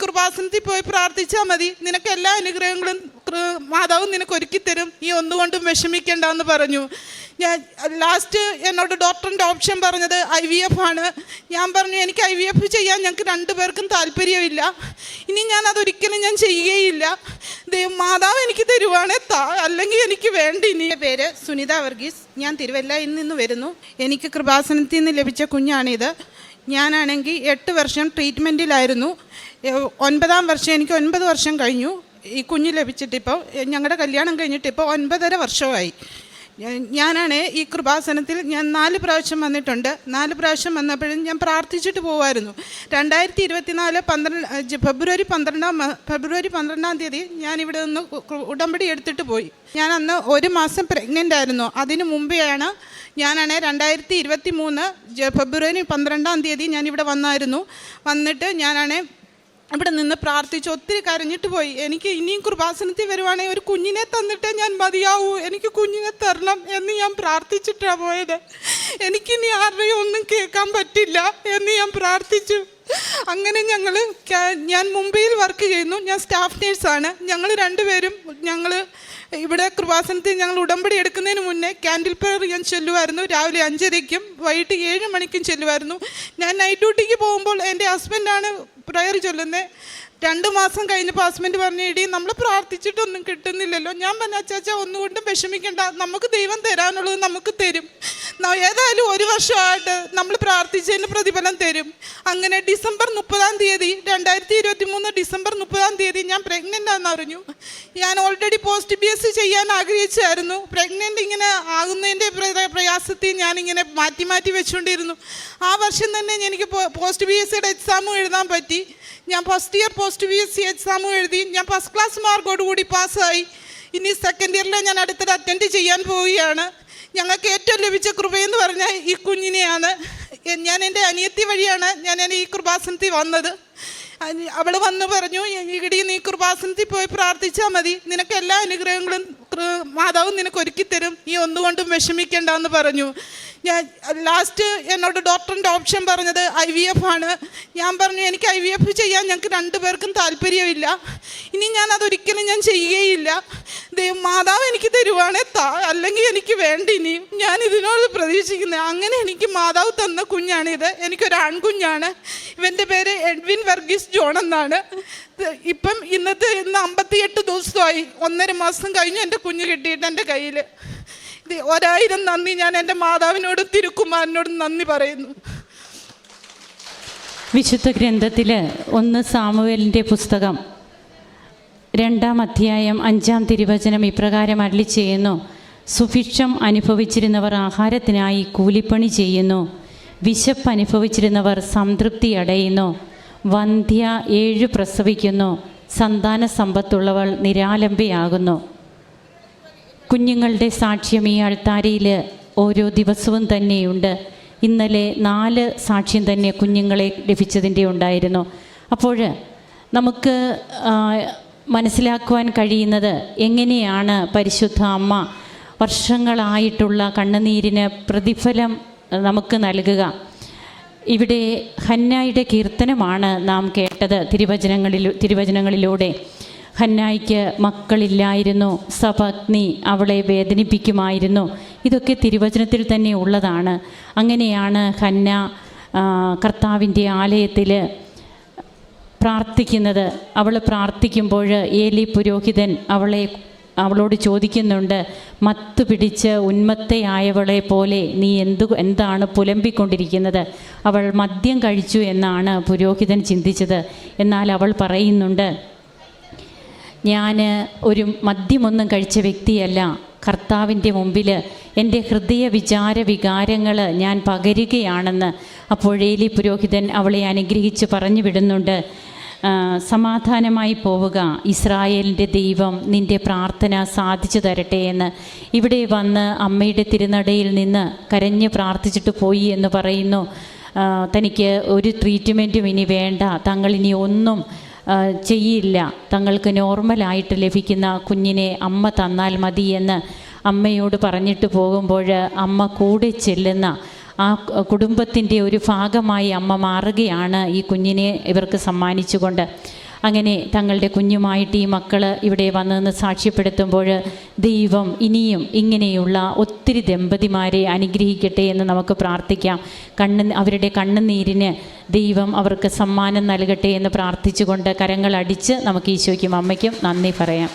കൃപാസനത്തിൽ പോയി പ്രാർത്ഥിച്ചാൽ മതി, നിനക്ക് എല്ലാ അനുഗ്രഹങ്ങളും മാതാവ് നിനക്ക് ഒരുക്കിത്തരും, നീ ഒന്നുകൊണ്ടും വിഷമിക്കേണ്ടെന്ന് പറഞ്ഞു. ഞാൻ ലാസ്റ്റ് എന്നോട് ഡോക്ടറിൻ്റെ ഓപ്ഷൻ പറഞ്ഞത് IVF ആണ്. ഞാൻ പറഞ്ഞു എനിക്ക് IVF ചെയ്യാൻ ഞങ്ങൾക്ക് രണ്ടുപേർക്കും താല്പര്യമില്ല, ഇനി ഞാൻ അതൊരിക്കലും ഞാൻ ചെയ്യുകയില്ല, മാതാവ് എനിക്ക് തരുവാണേ അല്ലെങ്കിൽ എനിക്ക് വേണ്ട. ഇനി പേര് സുനിത വർഗീസ്, ഞാൻ തിരുവല്ലയിൽ നിന്ന് വരുന്നു. എനിക്ക് കൃപാസനത്തിൽ നിന്ന് ലഭിച്ച കുഞ്ഞാണിത്. ഞാനാണെങ്കിൽ 8 വർഷം ട്രീറ്റ്മെൻറ്റിലായിരുന്നു. 9ാം വർഷം, എനിക്ക് 9 വർഷം കഴിഞ്ഞു ഈ കുഞ്ഞ് ലഭിച്ചിട്ടിപ്പോൾ. ഞങ്ങളുടെ കല്യാണം കഴിഞ്ഞിട്ടിപ്പോൾ 9.5 വർഷമായി. ഞാനാണ് ഈ കൃപാസനത്തിൽ ഞാൻ 4 പ്രാവശ്യം വന്നിട്ടുണ്ട്. 4 പ്രാവശ്യം വന്നപ്പോഴും ഞാൻ പ്രാർത്ഥിച്ചിട്ട് പോകുമായിരുന്നു. 2024 ഫെബ്രുവരി 12-ാം തീയതി ഞാനിവിടെ നിന്ന് ഉടമ്പടി എടുത്തിട്ട് പോയി. ഞാൻ അന്ന് 1 മാസം പ്രഗ്നൻ്റ് ആയിരുന്നു. അതിനു മുമ്പെയാണ് ഞാനാണ് 2023 ഫെബ്രുവരി 12-ാം തീയതി ഞാനിവിടെ വന്നായിരുന്നു. വന്നിട്ട് ഞാനാണ് ഇവിടെ നിന്ന് പ്രാർത്ഥിച്ച് ഒത്തിരി കരഞ്ഞിട്ട് പോയി. എനിക്ക് ഇനിയും കൃപാസനത്തിൽ വരുവാണെങ്കിൽ ഒരു കുഞ്ഞിനെ തന്നിട്ടേ ഞാൻ മതിയാവൂ, എനിക്ക് കുഞ്ഞിനെ തരണം എന്ന് ഞാൻ പ്രാർത്ഥിച്ചിട്ടാണ് പോയത്. എനിക്കിനി ആരുടെയും ഒന്നും കേൾക്കാൻ പറ്റില്ല എന്ന് ഞാൻ പ്രാർത്ഥിച്ചു. അങ്ങനെ ഞാൻ മുംബൈയിൽ വർക്ക് ചെയ്യുന്നു. ഞാൻ സ്റ്റാഫ് നേഴ്സാണ്. ഞങ്ങൾ രണ്ടുപേരും ഇവിടെ കൃപാസനത്തിൽ ഞങ്ങൾ ഉടമ്പടി എടുക്കുന്നതിന് മുന്നേ ക്യാൻഡിൽ പ്രയർ ഞാൻ ചൊല്ലുമായിരുന്നു. രാവിലെ 5:30-ക്കും വൈകിട്ട് 7 മണിക്കും ചൊല്ലുമായിരുന്നു. ഞാൻ നൈറ്റ് ഡ്യൂട്ടിക്ക് പോകുമ്പോൾ എൻ്റെ ഹസ്ബൻഡാണ് പ്രയർ ചൊല്ലുന്നത്. 2 മാസം കഴിഞ്ഞപ്പോൾ ഹസ്ബൻഡ് പറഞ്ഞു, ഇടി നമ്മൾ പ്രാർത്ഥിച്ചിട്ടൊന്നും കിട്ടുന്നില്ലല്ലോ. ഞാൻ പറഞ്ഞ അച്ചാച്ചാ ഒന്നുകൊണ്ടും വിഷമിക്കേണ്ട, നമുക്ക് ദൈവം തരാനുള്ളത് നമുക്ക് തരും, ഏതായാലും 1 വർഷമായിട്ട് നമ്മൾ പ്രാർത്ഥിച്ചതിന് പ്രതിഫലം തരും. അങ്ങനെ ഡിസംബർ 30-ാം തീയതി 2023 ഡിസംബർ 30-ാം തീയതി ഞാൻ പ്രഗ്നൻ്റ് ആണെന്ന് അറിഞ്ഞു. ഞാൻ ഓൾറെഡി പോസ്റ്റ് BSc ചെയ്യാൻ ആഗ്രഹിച്ചായിരുന്നു. പ്രഗ്നൻ്റ് ഇങ്ങനെ ആകുന്നതിൻ്റെ പ്രയാസത്തിൽ ഞാനിങ്ങനെ മാറ്റി വെച്ചുകൊണ്ടിരുന്നു. ആ വർഷം തന്നെ എനിക്ക് പോസ്റ്റ് BScയുടെ എക്സാമും എഴുതാൻ പറ്റി. ഞാൻ ഫസ്റ്റ് ഇയർ പോസ്റ്റ് BSc എക്സാമും എഴുതി. ഞാൻ ഫസ്റ്റ് ക്ലാസ് മാർക്കോടുകൂടി പാസ്സായി. ഇനി സെക്കൻഡ് ഇയറിൽ ഞാൻ അടുത്തത് അറ്റൻഡ് ചെയ്യാൻ പോവുകയാണ്. ഞങ്ങൾക്ക് ഏറ്റവും ലഭിച്ച കൃപയെന്ന് പറഞ്ഞാൽ ഈ കുഞ്ഞിനെയാണ്. ഞാൻ എൻ്റെ അനിയത്തി വഴിയാണ് ഞാൻ ഈ കൃപാസനത്തിൽ വന്നത്. അവൾ വന്ന് പറഞ്ഞു, ഇടി നീ കൃപാസനത്തിൽ പോയി പ്രാർത്ഥിച്ചാൽ മതി, നിനക്ക് എല്ലാ അനുഗ്രഹങ്ങളും മാതാവ് നിനക്ക് ഒരുക്കിത്തരും, നീ ഒന്നുകൊണ്ടും വിഷമിക്കേണ്ടെന്ന് പറഞ്ഞു. ഞാൻ ലാസ്റ്റ് എന്നോട് ഡോക്ടറിൻ്റെ ഓപ്ഷൻ പറഞ്ഞത് IVF ആണ്. ഞാൻ പറഞ്ഞു എനിക്ക് IVF ചെയ്യാൻ ഞങ്ങൾക്ക് രണ്ടുപേർക്കും താല്പര്യമില്ല, ഇനി ഞാൻ അതൊരിക്കലും ഞാൻ ചെയ്യുകയില്ല, മാതാവ് എനിക്ക് തരുവാണേ അല്ലെങ്കിൽ എനിക്ക് വേണ്ട, ഇനി ഞാൻ ഇതിനോട് പ്രതീക്ഷിക്കുന്നത്. അങ്ങനെ എനിക്ക് മാതാവ് തന്ന കുഞ്ഞാണിത്. എനിക്കൊരു ആൺകുഞ്ഞാണ്. ഇവൻ്റെ പേര് എഡ്വിൻ വർഗീസ് ജോൺ എന്നാണ്. ഇപ്പം ഇന്ന് 58 ദിവസമായി, 1.5 മാസം കഴിഞ്ഞ് എൻ്റെ കുഞ്ഞ് കിട്ടിയിട്ട് എൻ്റെ കയ്യിൽ. 1000 നന്ദി ഞാൻ എൻ്റെ മാതാവിനോടും തിരുക്കുമാരനോടും നന്ദി പറയുന്നു. വിശുദ്ധ ഗ്രന്ഥത്തിൽ 1 സാമുവേലിൻ്റെ പുസ്തകം 2-ാം അധ്യായം 5-ാം തിരുവചനം ഇപ്രകാരം അരുളി ചെയ്യുന്നു: സുഭിക്ഷം അനുഭവിച്ചിരുന്നവർ ആഹാരത്തിനായി കൂലിപ്പണി ചെയ്യുന്നു, വിശപ്പ് അനുഭവിച്ചിരുന്നവർ സംതൃപ്തി അടയുന്നു, വന്ധ്യ 7 പ്രസവിക്കുന്നു, സന്താന സമ്പത്തുള്ളവൾ നിരാലംബയാകുന്നു. കുഞ്ഞുങ്ങളുടെ സാക്ഷ്യം ഈ അൾത്താരയിൽ ഓരോ ദിവസവും തന്നെയുണ്ട്. ഇന്നലെ 4 സാക്ഷ്യം തന്നെ കുഞ്ഞുങ്ങളെ ലഭിച്ചതിൻ്റെ ഉണ്ടായിരുന്നു. അപ്പോൾ നമുക്ക് മനസ്സിലാക്കുവാൻ കഴിയുന്നത് എങ്ങനെയാണ് പരിശുദ്ധ അമ്മ വർഷങ്ങളായിട്ടുള്ള കണ്ണുനീരിന് പ്രതിഫലം നമുക്ക് നൽകുക. ഇവിടെ ഹന്നായുടെ കീർത്തനമാണ് നാം കേട്ടത് തിരുവചനങ്ങളിലൂടെ. ഹന്നായ്ക്ക് മക്കളില്ലായിരുന്നു, സപത്നി അവളെ വേദനിപ്പിക്കുമായിരുന്നു. ഇതൊക്കെ തിരുവചനത്തിൽ തന്നെ ഉള്ളതാണ്. അങ്ങനെയാണ് ഹന്ന കർത്താവിൻ്റെ ആലയത്തിൽ പ്രാർത്ഥിക്കുന്നത്. അവൾ പ്രാർത്ഥിക്കുമ്പോൾ ഏലി പുരോഹിതൻ അവളോട് ചോദിക്കുന്നുണ്ട്, മത്ത് പിടിച്ച് ഉന്മത്തയായവളെ പോലെ നീ എന്താണ് പുലമ്പിക്കൊണ്ടിരിക്കുന്നത്? അവൾ മദ്യം കഴിച്ചു എന്നാണ് പുരോഹിതൻ ചിന്തിച്ചത്. എന്നാൽ അവൾ പറയുന്നുണ്ട്, ഞാൻ ഒരു മദ്യമൊന്നും കഴിച്ച വ്യക്തിയല്ല, കർത്താവിൻ്റെ മുമ്പിൽ എൻ്റെ ഹൃദയ വികാരങ്ങൾ ഞാൻ പകരുകയാണെന്ന്. അപ്പോൾ ഏലി പുരോഹിതൻ അവളെ അനുഗ്രഹിച്ച് പറഞ്ഞു വിടുന്നുണ്ട്, സമാധാനമായി പോവുക, ഇസ്രായേലിൻ്റെ ദൈവം നിൻ്റെ പ്രാർത്ഥന സാധിച്ചു തരട്ടെ എന്ന്. ഇവിടെ വന്ന് അമ്മയുടെ തിരുനടയിൽ നിന്ന് കരഞ്ഞ് പ്രാർത്ഥിച്ചിട്ട് പോയി എന്ന് പറയുന്നു. തനിക്ക് ഒരു ട്രീറ്റ്മെൻറ്റും ഇനി വേണ്ട, തങ്ങളിനി ഒന്നും ചെയ്യില്ല, തങ്ങൾക്ക് നോർമലായിട്ട് ലഭിക്കുന്ന കുഞ്ഞിനെ അമ്മ തന്നാൽ മതി എന്ന് അമ്മയോട് പറഞ്ഞിട്ട് പോകുമ്പോൾ അമ്മ കൂടെ ചെല്ലുന്ന ആ കുടുംബത്തിൻ്റെ ഒരു ഭാഗമായി അമ്മ മാറുകയാണ് ഈ കുഞ്ഞിനെ ഇവർക്ക് സമ്മാനിച്ചുകൊണ്ട്. അങ്ങനെ തങ്ങളുടെ കുഞ്ഞുമായിട്ട് ഈ മക്കൾ ഇവിടെ വന്നെന്ന് സാക്ഷ്യപ്പെടുത്തുമ്പോൾ ദൈവം ഇനിയും ഇങ്ങനെയുള്ള ഒത്തിരി ദമ്പതിമാരെ അനുഗ്രഹിക്കട്ടെ എന്ന് നമുക്ക് പ്രാർത്ഥിക്കാം. അവരുടെ കണ്ണുനീരിന് ദൈവം അവർക്ക് സമ്മാനം നൽകട്ടെ എന്ന് പ്രാർത്ഥിച്ചുകൊണ്ട് കരങ്ങളടിച്ച് നമുക്ക് ഈശോയ്ക്കും അമ്മയ്ക്കും നന്ദി പറയാം.